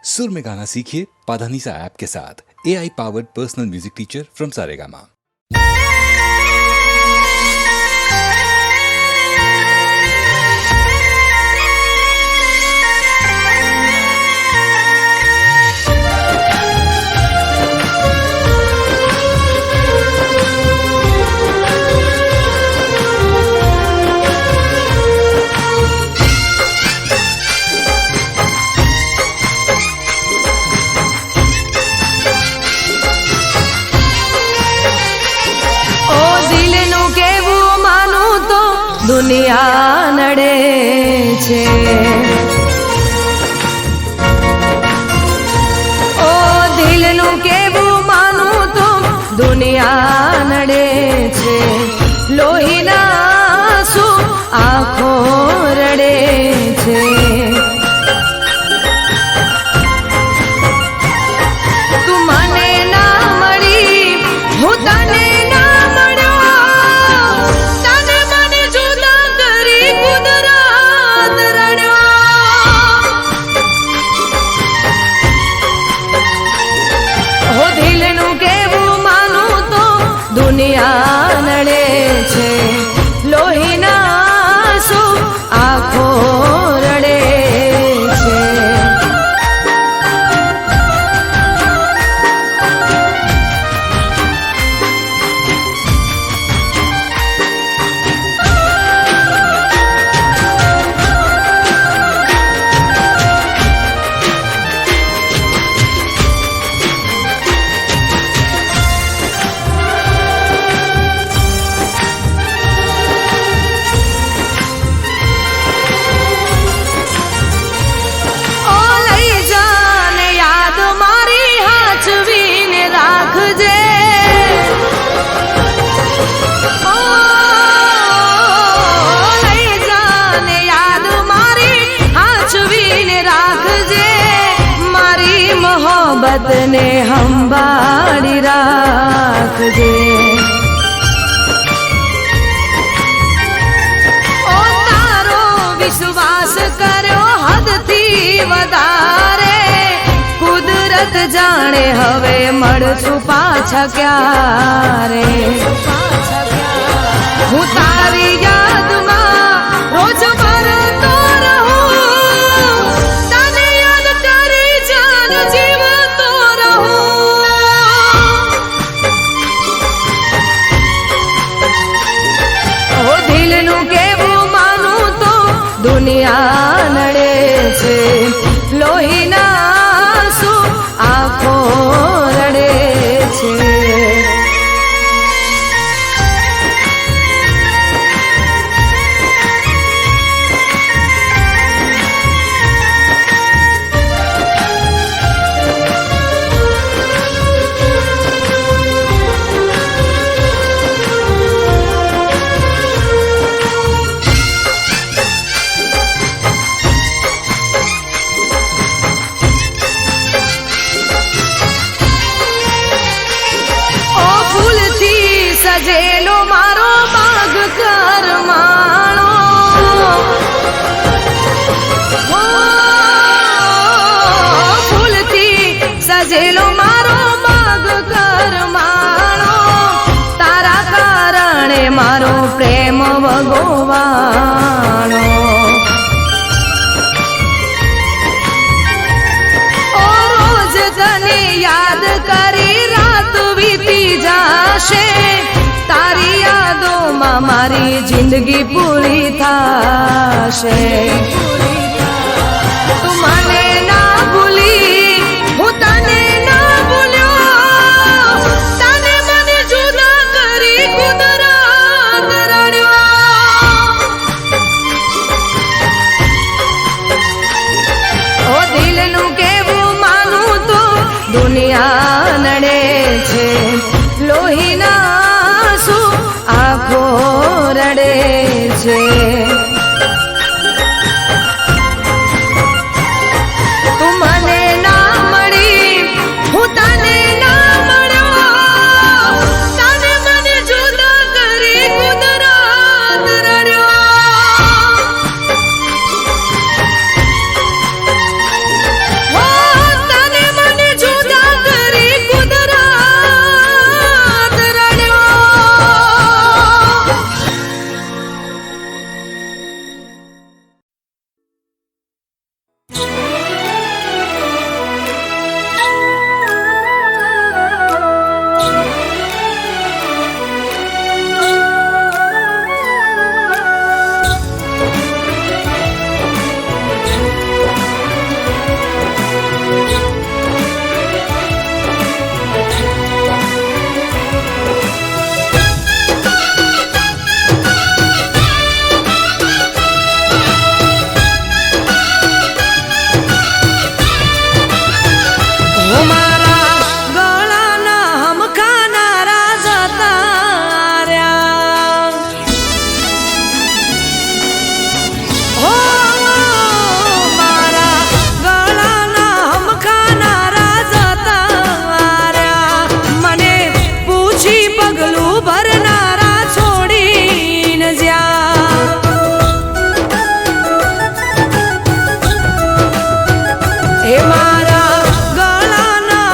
सुर में गाना सीखिए पाधानीसा ऐप के साथ। AI powered personal music teacher from Saregama. દુનિયા નડે છે, ઓ દિલનું કેવું માનું તો દુનિયા નડે છે, લોહીના આંસુ આંખો રડે છે, તું મને ના મળી હું તને દુનિયા નડે છે, લોહીના આંસુ આંખો રડે છે. મોહબ્બતને સંભાળી રાખજે, ઓ તારો વિશ્વાસ કર્યો હદથી વધારે, કુદરત જાણે હવે મળશું પાછા ક્યારે, હું તારી યાદમાં રોજ મરતો રહું, તને યાદ કરી જાન જીવતો રહું, ઓ દિલનું કેવું માનું તો દુનિયા નડે છે, લોહીના આંસુ આંખો રડે છે. સજેલો મારો બાગ કરમાણો, ફૂલથી સજેલો મારો બાગ કરમાણો, તારા કારણે મારો પ્રેમ ભગવાણો, ઓ રોજ તને યાદ કરી રાત વીતી જાશે, તારી યાદોમાં મારી જિંદગી પૂરી થાશે, તું મને ના ભૂલી હું તને ના ભૂલ્યો, તને મને જુદા કરી કુદરત રડ્યો, ઓ દિલનું કેવું માનું તો દુનિયા નડે છે, લોહીના આંખો રડે છે. ઓ મારા ગળાના હમખાનારા જતા રહ્યા. ઓ મારા ગળાના હમખાનારા જતા રહ્યા. મને પૂછી પગલું ભરનારા છોડીને જ્યાં. એ મારા ગળાના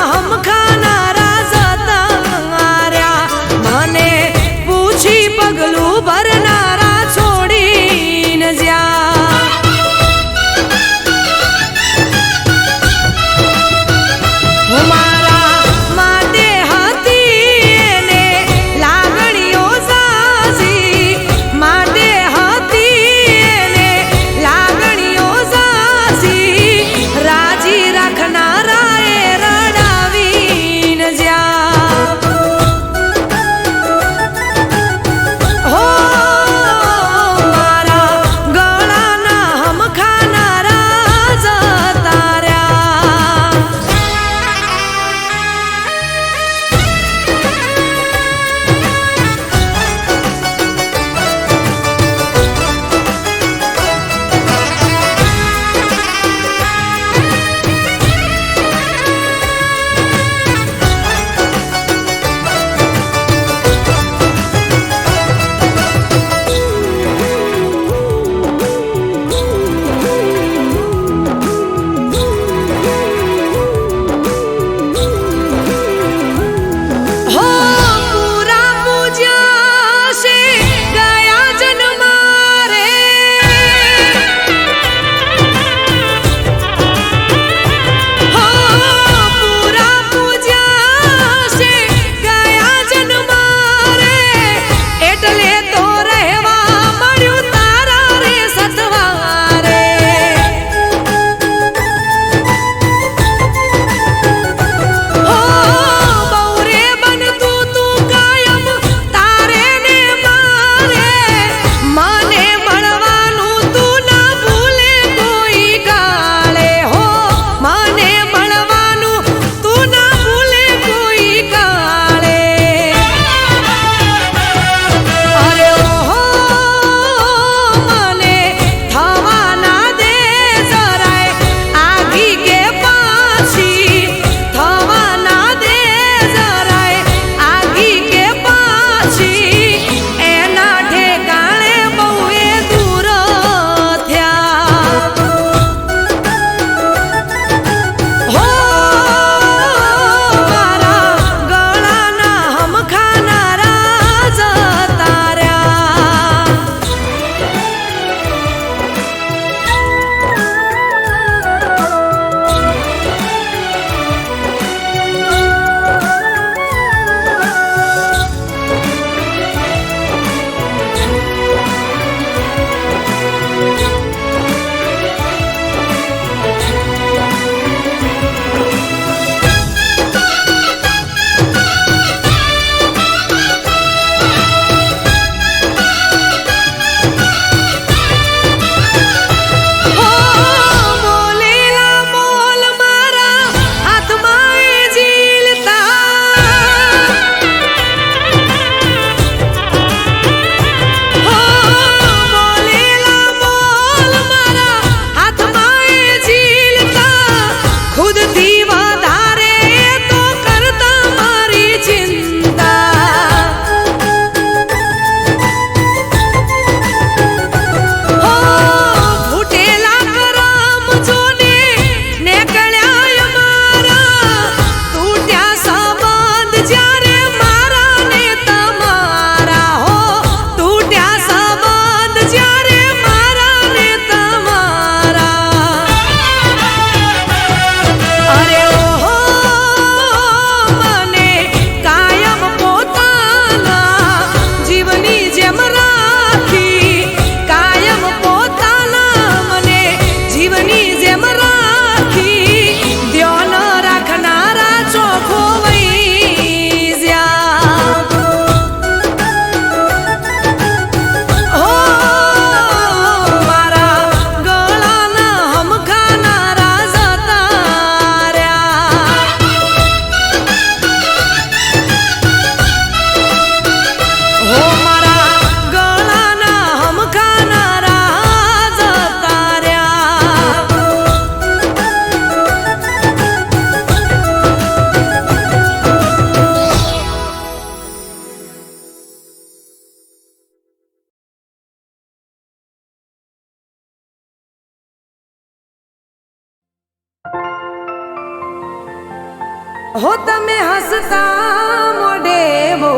હો તમે હસતા મોઢે બહુ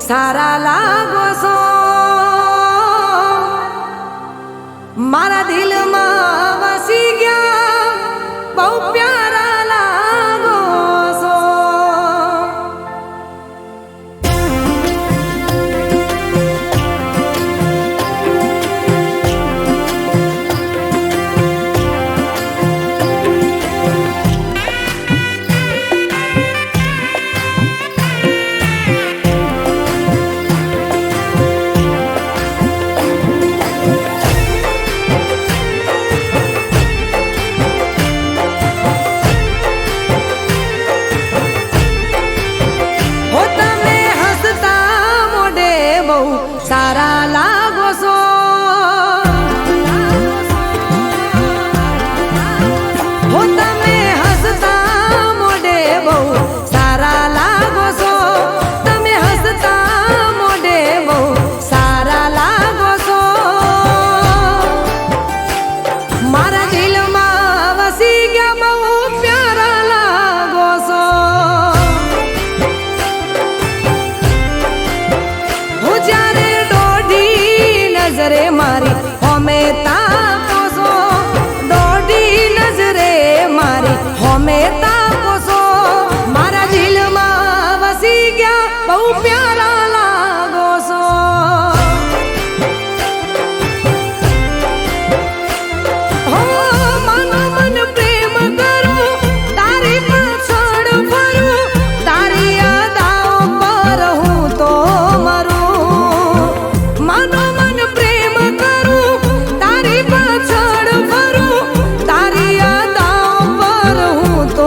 સારા લાગો છો, મારા દિલમાં વસી ગયા બહુ પ્યારા લાગો છો. સારા લાગો છો, હો તમે હસતા મોઢે બહુ સારા લાગો છો, તમે હસતા મોઢે બહુ સારા લાગો છો, મારા દિલમાં વસી ગયા બહુ પ્યારા લાગો છો. હું જ્યારે નજરે મારી હોમે તાકો છો, દોઢી નજરે મારી હોમે તાકો છો, મારા દિલમાં વસી ગયા બહુ પ્યારા લાગો છો. હો મનો મન પ્રેમ કરું, તારી પાછળ ફરું, તારી અદાઓ પર હું તો મરું. મનો તો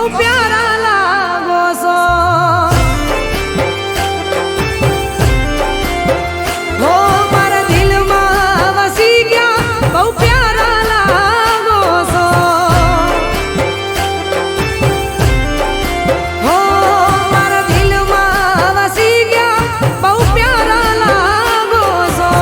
બહુ પ્યારા લાગો છો હો મારા દિલમાં વસી ગયા બહુ પ્યારા લાગો છો હો મારા દિલમાં વસી ગયા બહુ પ્યારા લાગો છો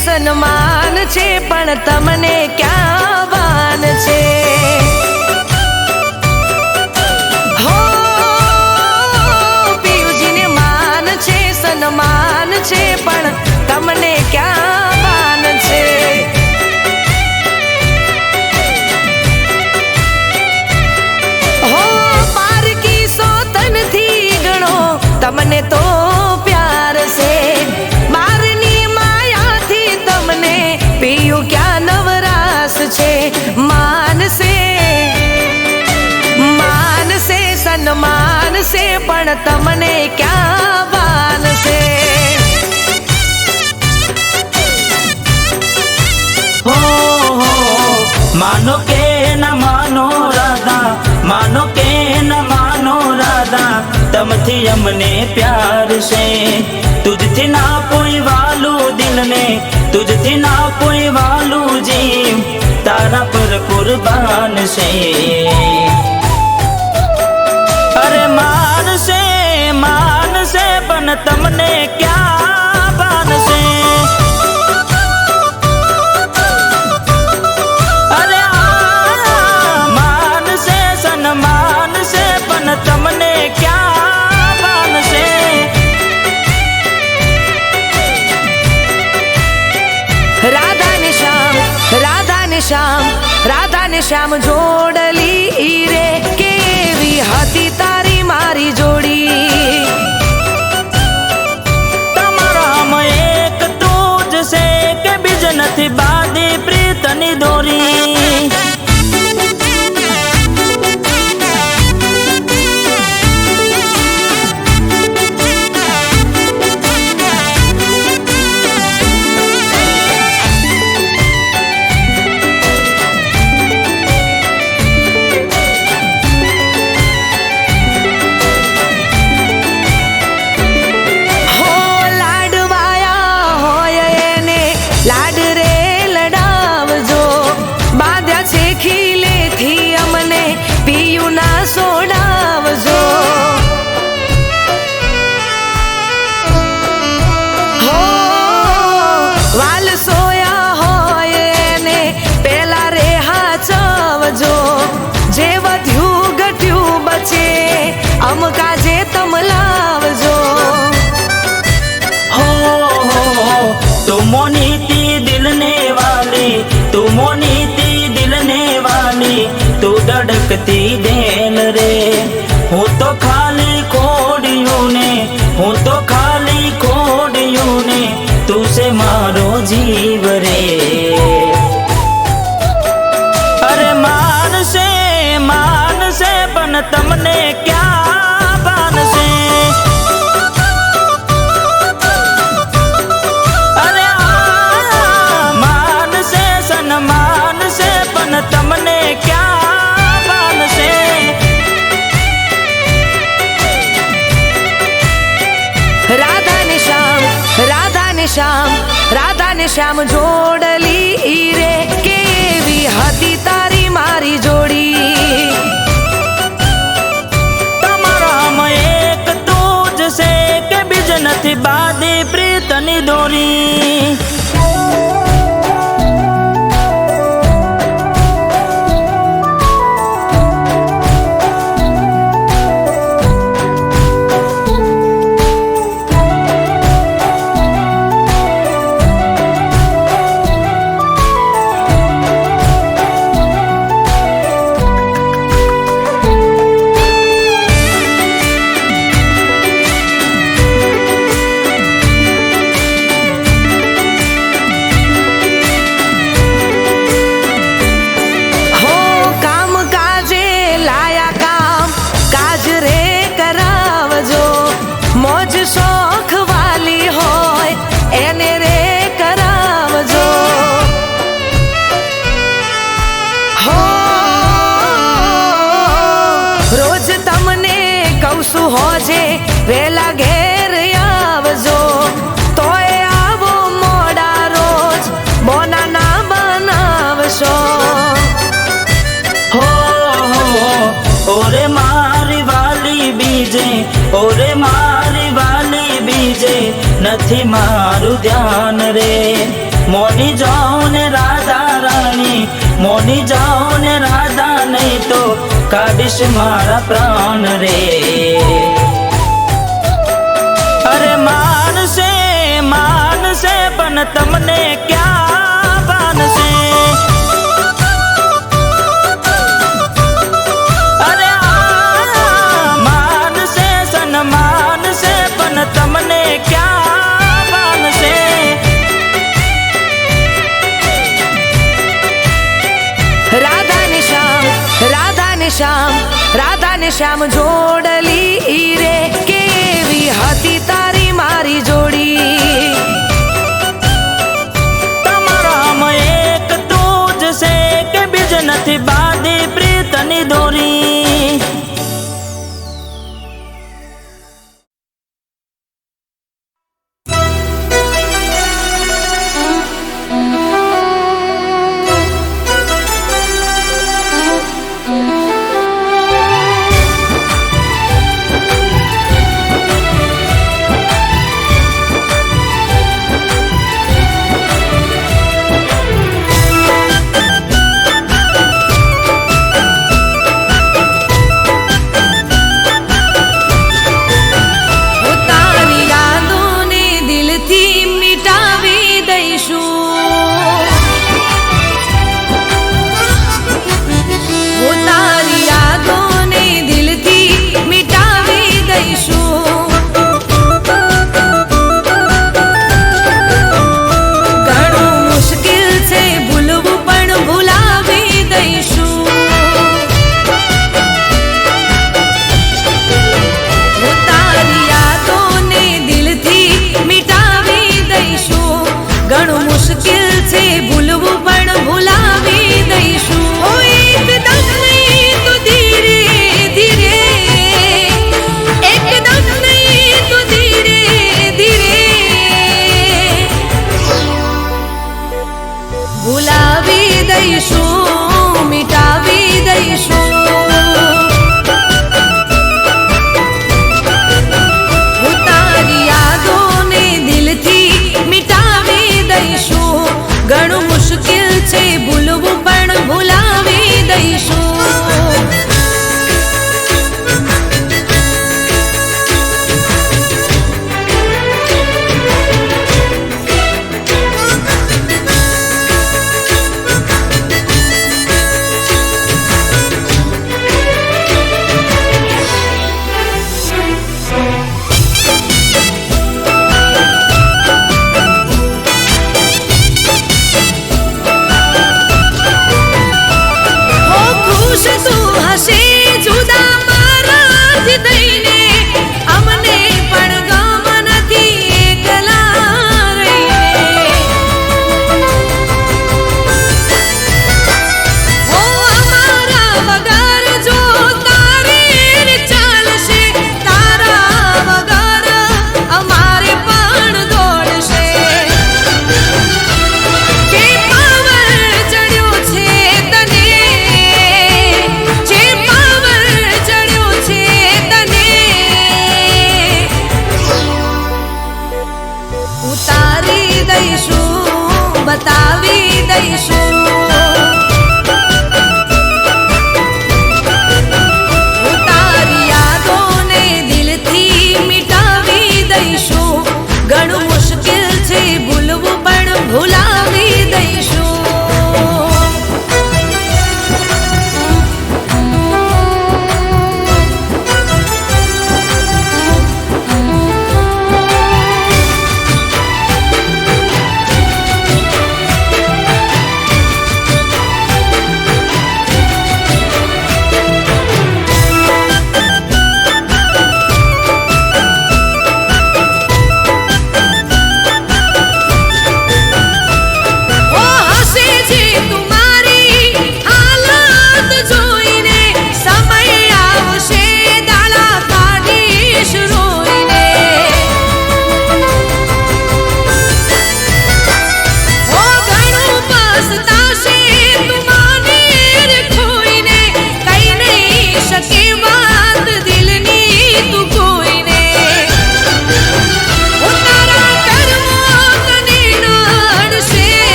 સન્માન છે પણ તમને ક્યાં વાન છે હો પિયુજીને માન છે સન્માન છે પણ તમને ક્યાં વાન છે હો પારકી સોતનથી ગણો તમને તો પ્યાર છે પિયું ક્યાં નવરાસ છે માનસે સન્માન છે પણ તમને ક્યાં વાન છે હો માનો કે ન માનો રાધા માનો કે ન માનો રાધા તમથી અમને પ્યાર છે તુજથી ના કોઈ વાલું દિલને તુજથી ના કોઈ વાલું જીવ તારા પર કુરબાન છે અરે માનશે પણ તમને ક્યાં ભાન છે અરે માનશે સન્માન છે પણ તમને ક્યાં ભાન છે રાધા ને શ્યામ જોડલી રે કેવી હતી તારી મારી જોડી તમારામાં એક તું જ છે કે બીજ નથી બાંધી પ્રીતની દોરી સોડાવજો હો વાલ સોયા હોય એને પેલા રે હાચવજો જે વધ્યું ઘટ્યું બચે અમકા જે તમ લાવજો હો તું મોનીતી દિલને વાલી તું મોનીતી દિલને વાલી તું ધડકતી દેલ રે હું તો ખાલી ખોડિયું ને હું તો ખાલી ખોડિયું ને તું છે મારો જીવ રે અરે માનશે પણ તમને ક્યાં ભાન છે અરે માનશે સન્માન છે પણ તમને ક્યાં ભાન છે રાધા ને શ્યામ જોડલી રે કેવી હતી તારી મારી જોડી તમારામાં એક નથી બાંધી પ્રીતની દોરી. હોજે વેલા ઘેર આવજો તોય આવો મોડા રોજ બોના ના બનાવશો. હો ઓરે મારી વાલી બીજે, ઓરે મારી વાલી બીજે નથી મારું ધ્યાન રે. મોની જાઓ ને રાધા રાણી, મોની જાઓ ને રાધા, નહીં તો કાઢીશ મારા પ્રાણ રે. અરે માનશે માનશે પણ તમને ક્યાં માનશે. અરે માનશે સન્માન છે પણ તમને ક્યાં માનશે. રાધા ને શ્યામ, રાધા ને શ્યામ, રાધા ને શ્યામ જોડલી રે કેવી હતી તારી મારી જોડી. તમારામાં એક તું જ છે કે બીજ નથી બાંધી પ્રીતની દોરી.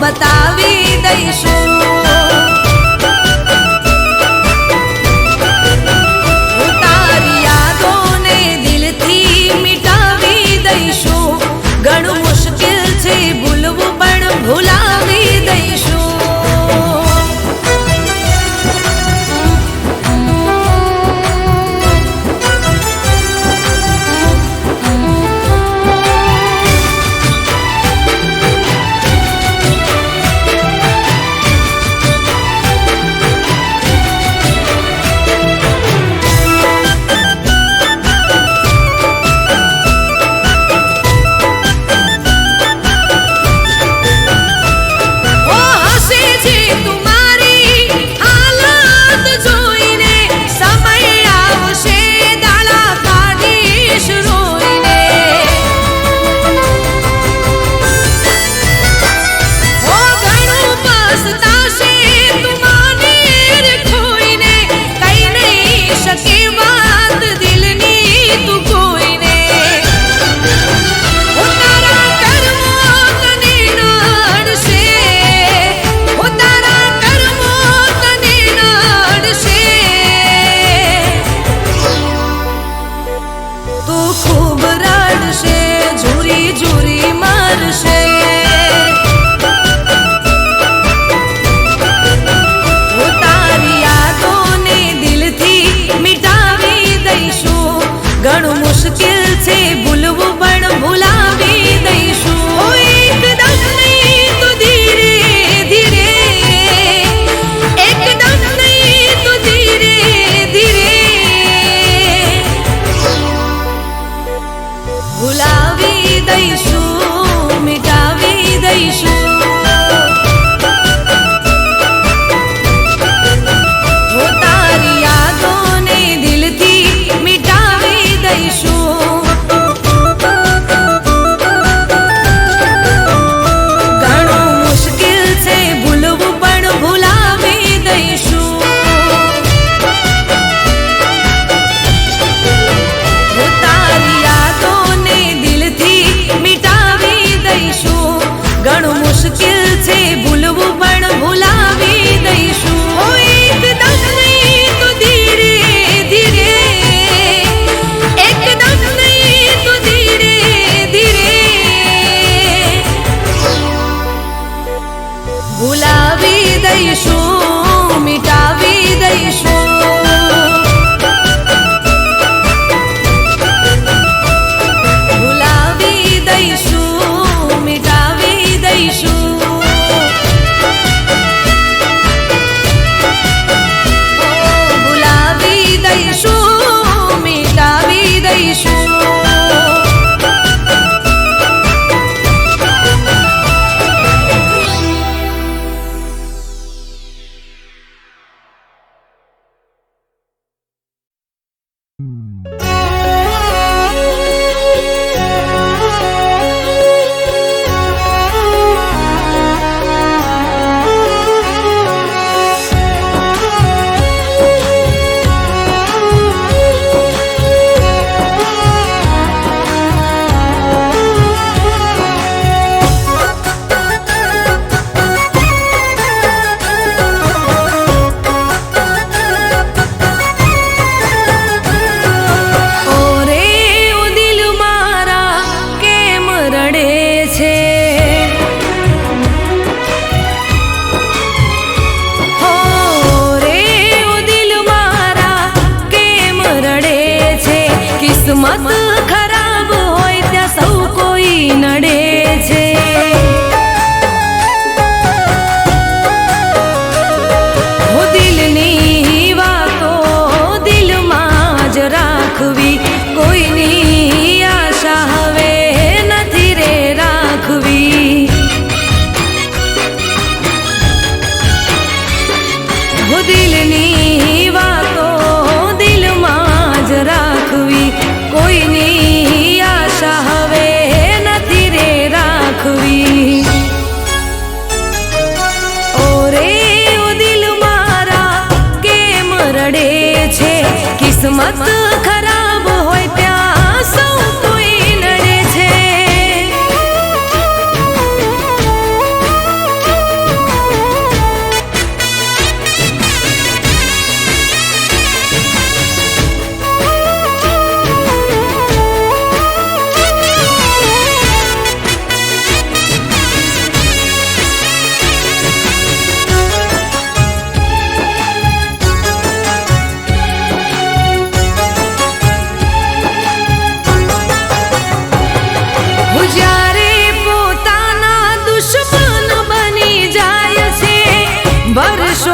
બતાવી દઈશું. તારી યાદોને દિલથી મિટાવી દઈશું. ઘણું મુશ્કેલ છે ભૂલવું પણ ભૂલાવી દઈશું. ઘણું મુશ્કેલ છે ભૂલવું પણ ભૂલાવી દઈશું. એકદમ નહીં તો ધીરે ધીરે, એકદમ નહીં તો ધીરે ધીરે ભૂલાવી દઈશું, મિટાવી દઈશું. તારી યાદોને દિલથી મિટાવી દઈશું. ઘણું મુશ્કેલ છે ભૂલવું પણ ભૂલાવી દઈશું. તારી યાદોને દિલથી મિટાવી દઈશું. ઘણું મુશ્કેલ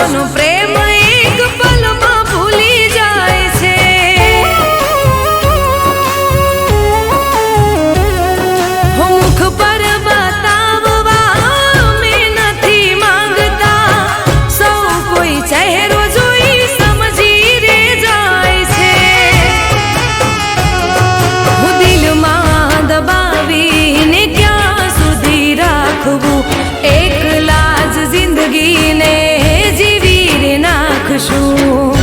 વર્ષોનો પ્રેમ એક પલમાં ભૂલી જાય છે. મુખ પર બતાવવા મેં નથી માંગતા, સૌ કોઈ ચહેરો જોઈ સમજી રે જાય છે. હું દિલમાં દબાવીને ક્યાં સુધી રાખવું, એકલા જ જિંદગીને જીવી રે નાખશું.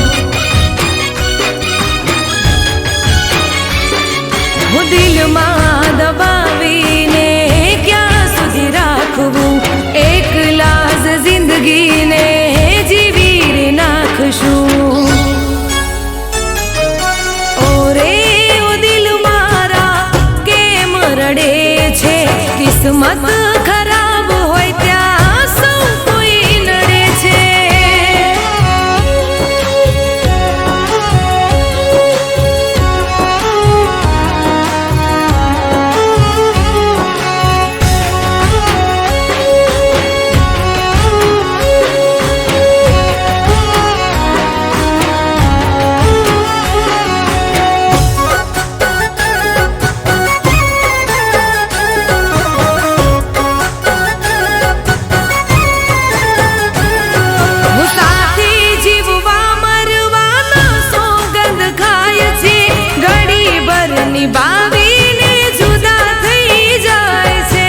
હું દિલમાં દબાવીને ક્યાં સુધી રાખવું, એકલા જ જિંદગીને જીવી રે નાખશું. ઓરે ઓ દિલ મારા કેમ રડે છે, કિસ્મત ખરાબ હોય ત્યાં સૌ કોઈ નડે છે. હું સાથી જીવવા મરવાના સોગંદ ખાય છે, ઘડી ભર નિભાવીને જુદા થઈ જાય છે.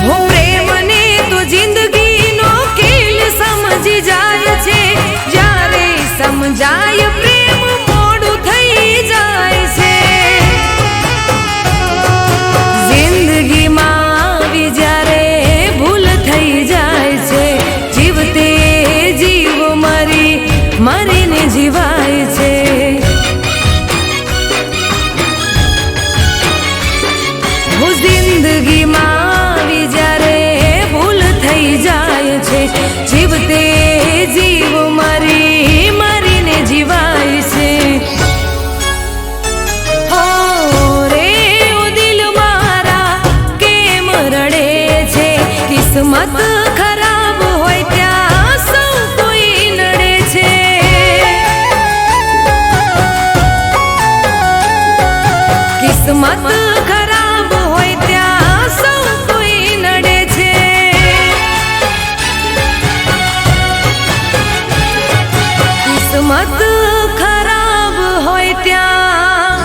હું પ્રેમને તો જિંદગીનો ખેલ સમજી જાય છે, જ્યારે સમજાય પ્રેમ મોડું થઈ જાય છે. જિંદગીમાં આવી જ્યારે ભૂલ થઈ જાય છે, જીવતે જીવ મરીને જીવાય છે. હું જિંદગીમાં આવી જ્યારે ભૂલ થઈ જાય છે, જીવતે જીવ મરીને જીવાય છે. હો રે ઓ દિલ મારા કેમ રડે છે, કિસ્મત ખરાબ હોય ત્યાં સૌ કોઈ નડે છે. કિસ્મત ખરાબ હોય ત્યાં સૌ કોઈ નડે છે. કિસ્મત ખરાબ હોય ત્યાં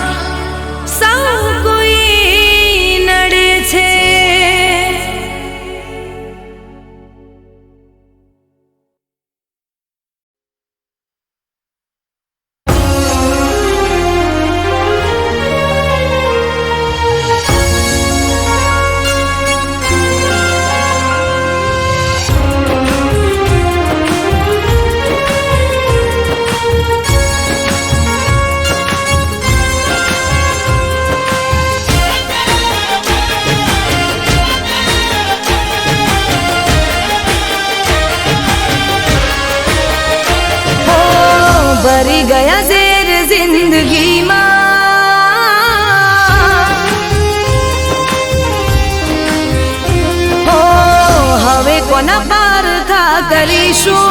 સૌ કોઈ નડે છે. ભરી ગયા ઝેર જિંદગીમાં, હો હવે કોના પારખા કરીશું.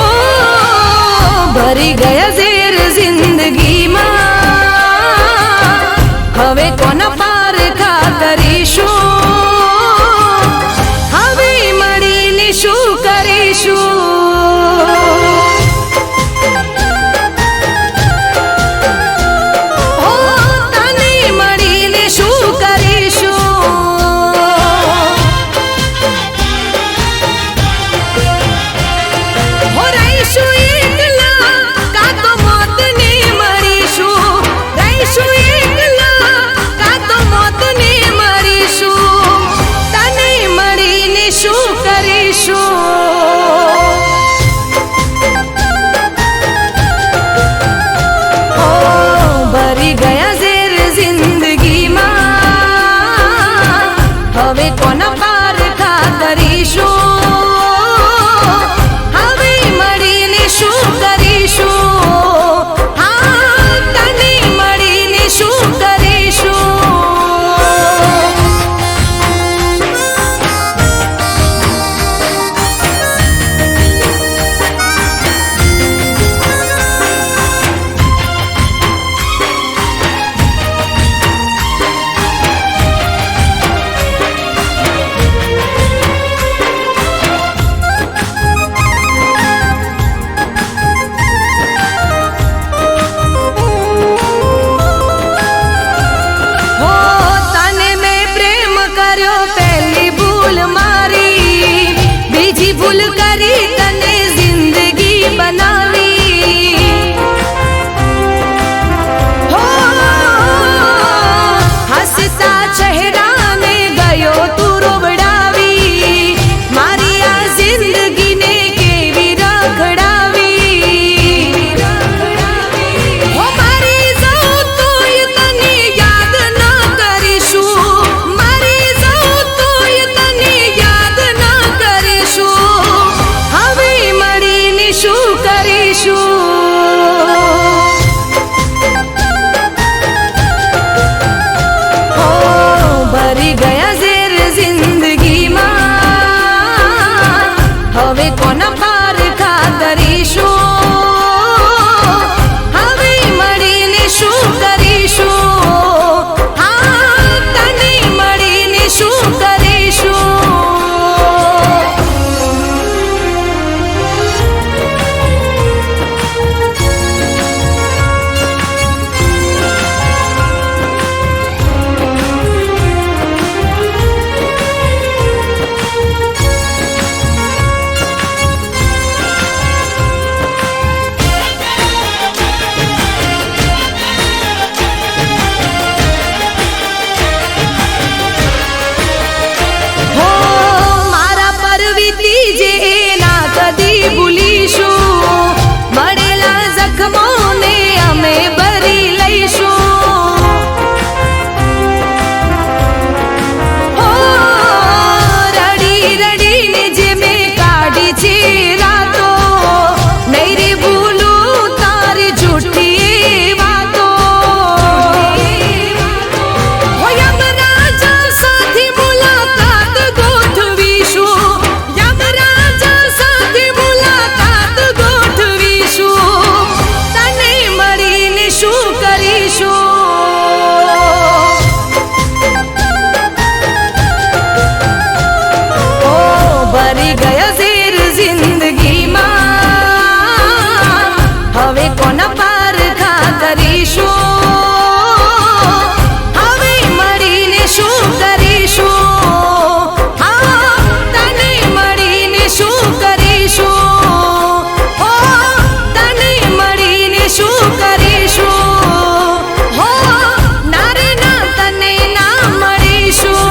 ઓ ભરી ગયા ઝેર જિંદગીમાં, હવે કોના પારખા કરીશું. શું કરીશું, હો તને મળીને શું કરીશું. હો રહીશું એકલા કાં તો ભૂલ કરી તને જિંદગી બનાવી હો હસતા ચહેરાને ગયો તું રોવડાવી મારી આ જિંદગીને કેવી રખડાવી હો મારી જાઉં તોય તને યાદ ના કરીશું મારી જાઉં તોય તને યાદ ના કરીશું હવે મળીને શું કરીશું ભરી ગયા ઝેર જિંદગીમાં હવે કોના પાર ખાતરીશું હવે મળીને શું કરીશું હા તને મળીને શું કરીશું હો મારા પર વીતી જે ના કદી ભૂલીશું મળેલા જખમોને અમે ભરી લઈશું હો રડી રડીને જે મેં કાઢી છે રાતો નહીં રે ભૂલું તારી જૂઠી વાતો હો યમરાજા સાથે મુલાકાત ગોઠવીશું યમરાજા સાથે મુલાકાત ગોઠવીશું તને મળીને શું કરીશું ઓ ભરી ગયા ઝેર જિંદગીમાં હવે કોના પાર ખાતરીશું હવે મળીને શું કરીશું હા તને મળીને શું કરીશું ઓ તને મળીને શું કરીશું હો ના રે ના તને ના મળીશું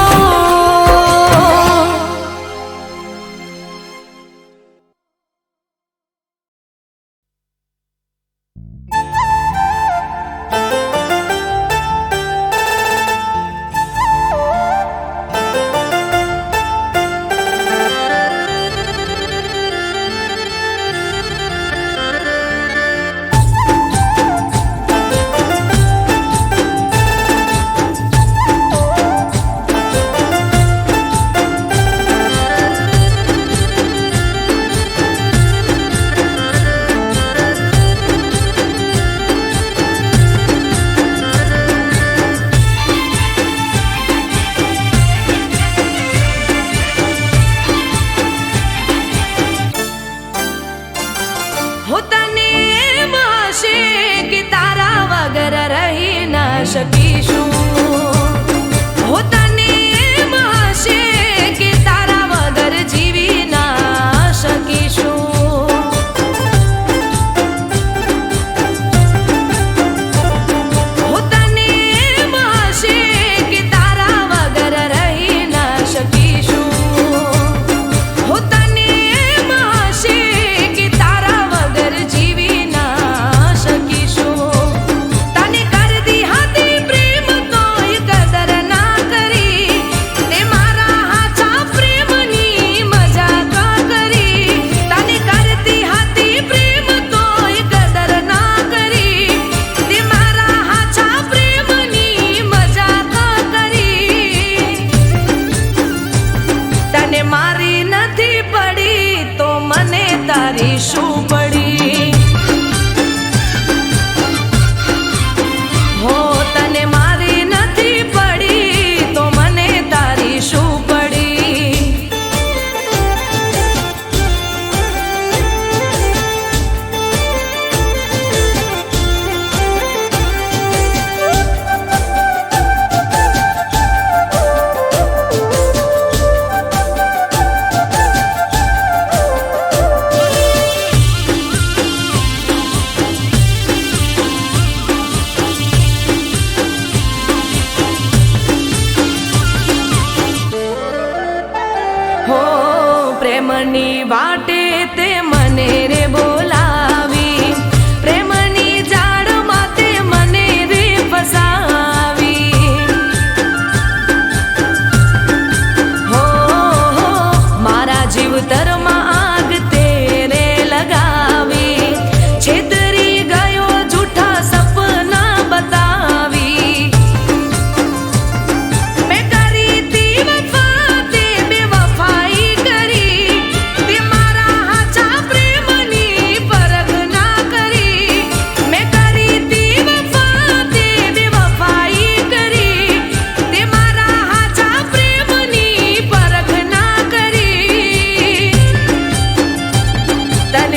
હો તને એમ હશે કે તારા વગર રહી ન શકીશું હો તને એમ હશે કે તારા વગર જીવી ના શકીશું હો તને એમ હશે કે તારા વગર રહી ન શકીશું હો તને એમ હશે કે તારા વગર જીવી ના શકીશું તને કર દી હતી પ્રેમ તો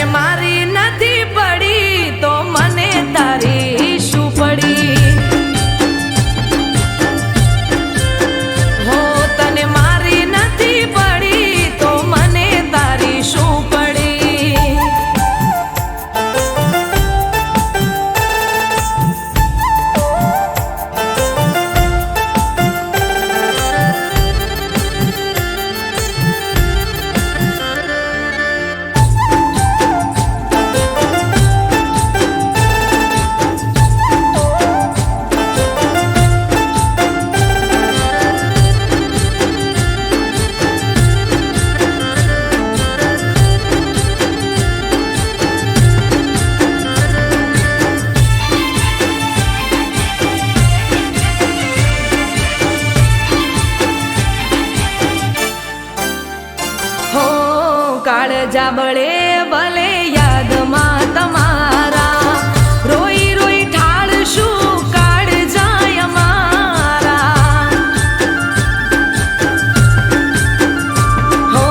તને મારી નથી પડી તો મને તારી શું પડી? હો તને મારી નથી પડી તો મને તારી શું પડી? કાળજા બળે ભલે યાદમાં તમારા રોઈ રોઈ ઠાળશું કાળ જાય અમારા. હો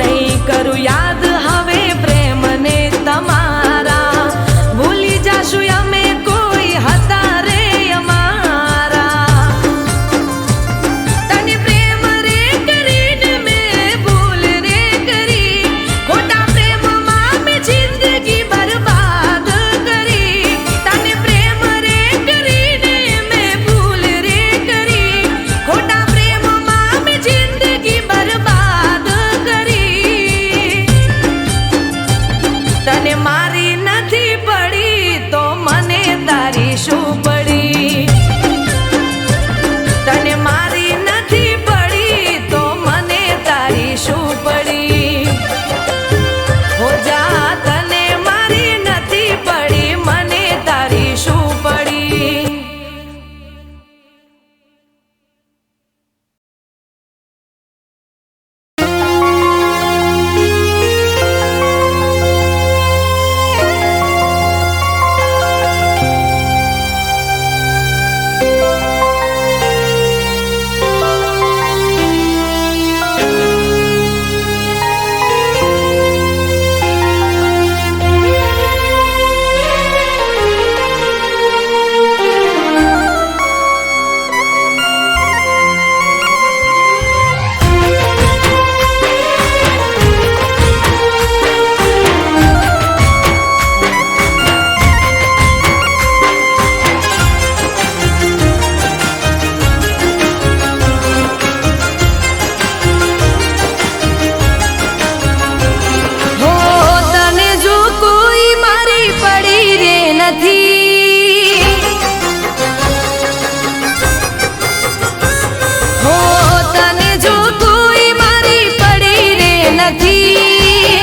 નહીં કરું યાદ હવે પ્રેમને તમારા, ભૂલી જાશું અમે કોઈ હતા રે અમારા. તને પ્રેમ રે કરીને મેં ભૂલ રે કરી, ખોટા પ્રેમમાં મેં જિંદગી બરબાદ કરી. તને પ્રેમ રે કરીને મેં ભૂલ રે કરી, ખોટા પ્રેમમાં મેં જિંદગી બરબાદ કરી. તને મારી નથી પડી તો મને તારી શું પડી? તને મારી નથી પડી તો મને તારી શું પડી? હો જા તને મારી નથી પડી મને તારી શું પડી? હો તને જો કોઈ મારી પડી રે નથી, હો તને જો કોઈ મારી પડી રે નથી,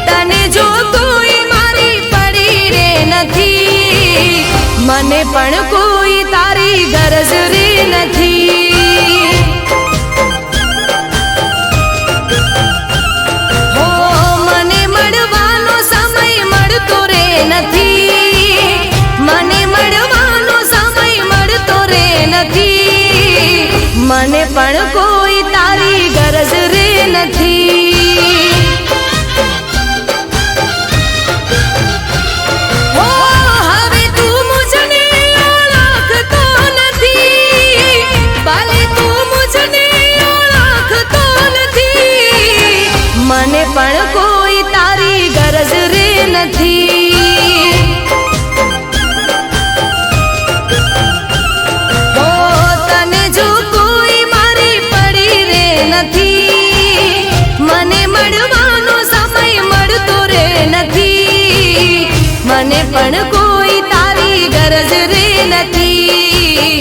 તને જો કોઈ મારી પડી રે નથી, મને પણ કોઈ તારી ગરજ રે નથી. હો મને મળવાનો સમય મળતો રે નથી, મને મળવાનો સમય મળતો રે નથી, મને પણ કોઈ તારી ગરજ રે નથી. હો હવે તું મુજને ઓળખતો નથી, ભલે તું મુજને ઓળખતો નથી, મને પણ કોઈ તારી ગરજ રે નથી. હો તને જો કોઈ મારી પડી રે નથી, મને મળવાનો સમય મળતો રે નથી, મને પણ કોઈ તારી ગરજ રે નથી,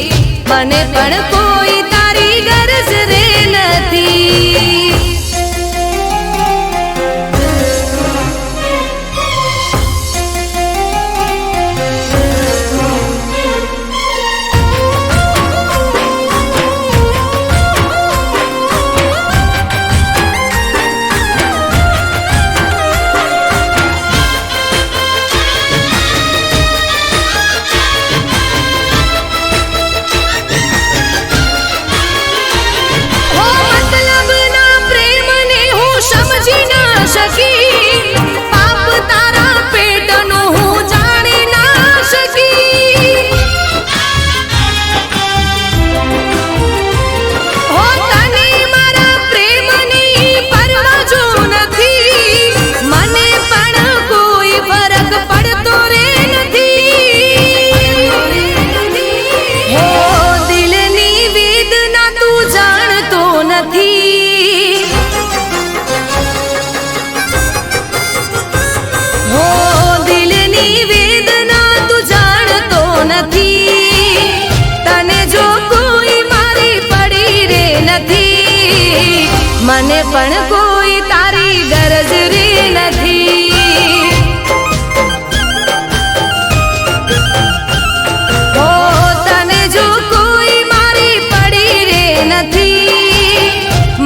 મને પણ કોઈ તારી ગરજ રે નથી. પણ કોઈ તારી ગરજ રે નથી. ઓ તને જો કોઈ મારી પડી રે નથી,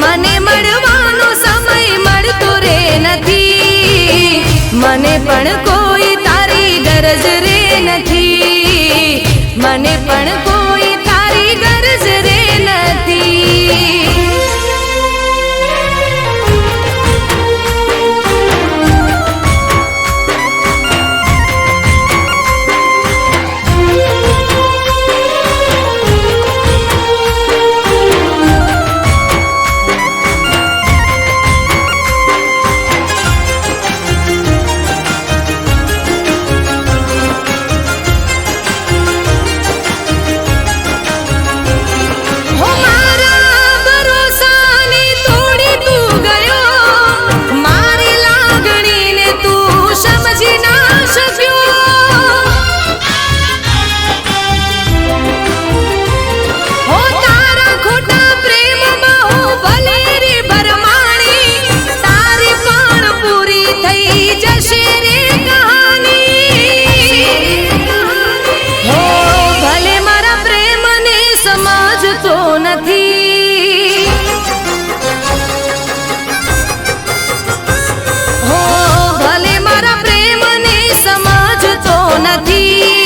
મને મળવાનો સમય મળતો રે નથી. મને પણ કોઈ તારી ગરજ રે નથી, મને પણ કોઈ તારી ગરજ રે નથી. હો મારા ભરોસાની તોડી તું ગયો, મારી લાગણીને તું સમજી ના શક્યો. હો તારા ખોટા પ્રેમમાં હું ભલે રે ભરમાણી, તારી પણ પૂરી થઈ જશે રે કહાની. હો ભલે મારા પ્રેમને સમજતો નથી, હો ભલે મારા પ્રેમને સમજતો નથી.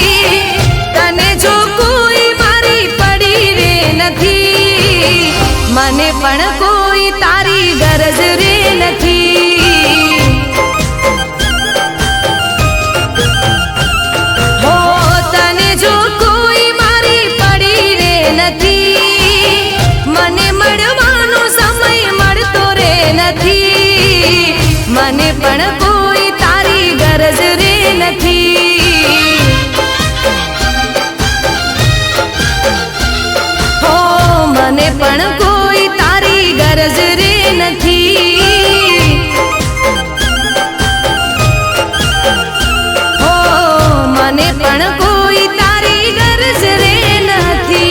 તને જો કોઈ મારી પડી રે નથી, મને પણ કોઈ તારી ગરજ રે નથી. હો તને જો કોઈ મારી પડી રે નથી, મને મળવાનો સમય મળતો રે નથી. મને પણ કોઈ તારી ગરજ રે નથી. હો મને પણ કોઈ તારી ગરજ રે નથી. હો મને પણ કોઈ તારી ગરજ રે નથી.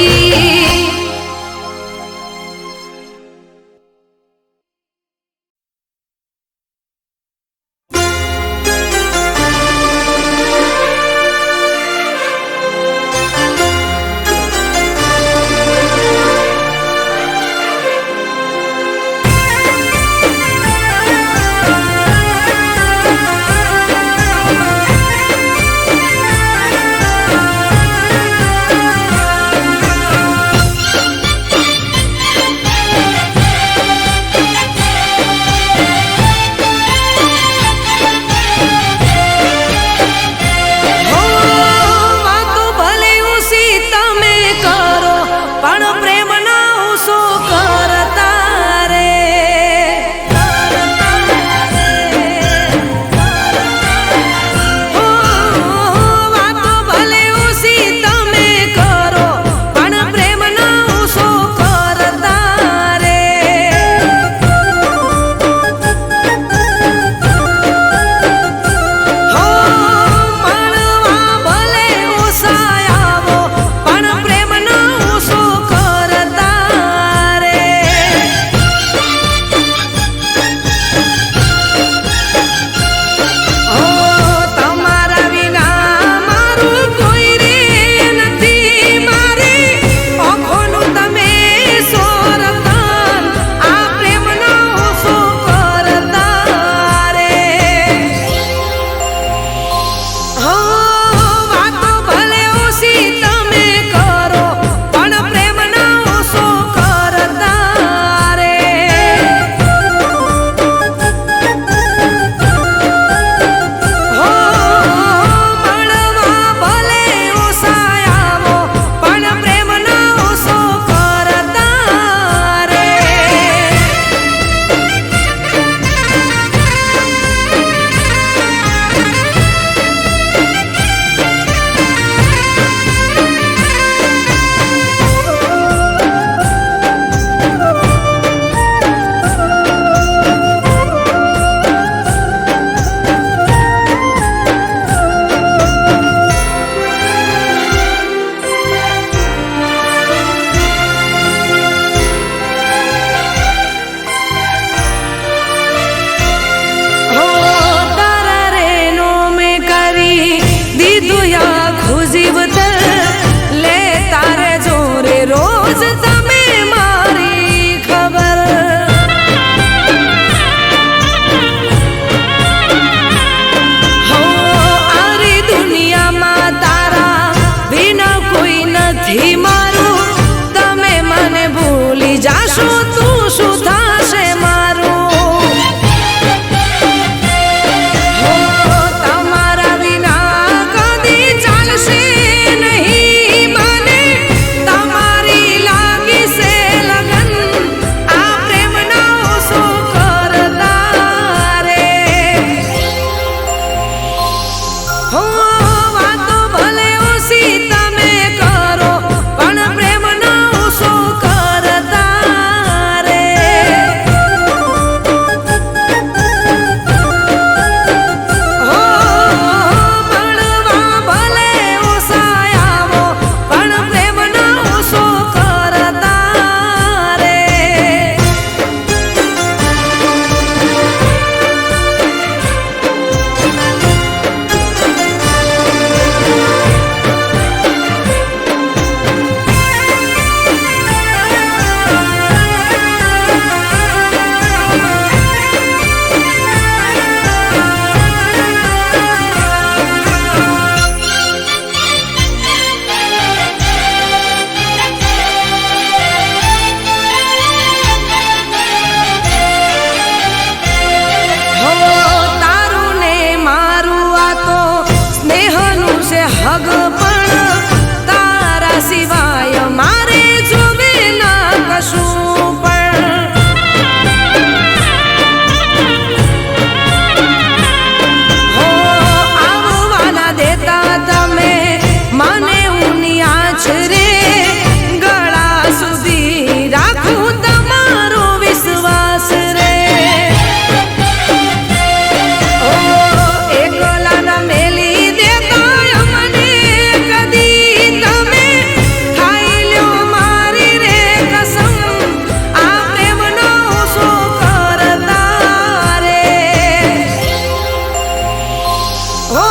હો વાતો ભલે ઓછી તમે કરો પણ પ્રેમનો ઓછો કરતા રે હો મળવા ભલે ઓછા આવો પણ પ્રેમનો ઓછો કરતા રે હો તારું ને મારું આ તો સ્નેહનું છે હગ પણ તારા સિવાય મારે જોવે ના કશું પણ હો આવવાના દેતા તમે મને ઊની આછરે ગળા સુધી રાખું તમારો વિશ્વાસ રે ઓ એકલા ના મેલી દેતા મને કદી તમે ખાઈ લ્યો મારી રે કસમ આ પ્રેમનો ઓછો કરતા રે ઓ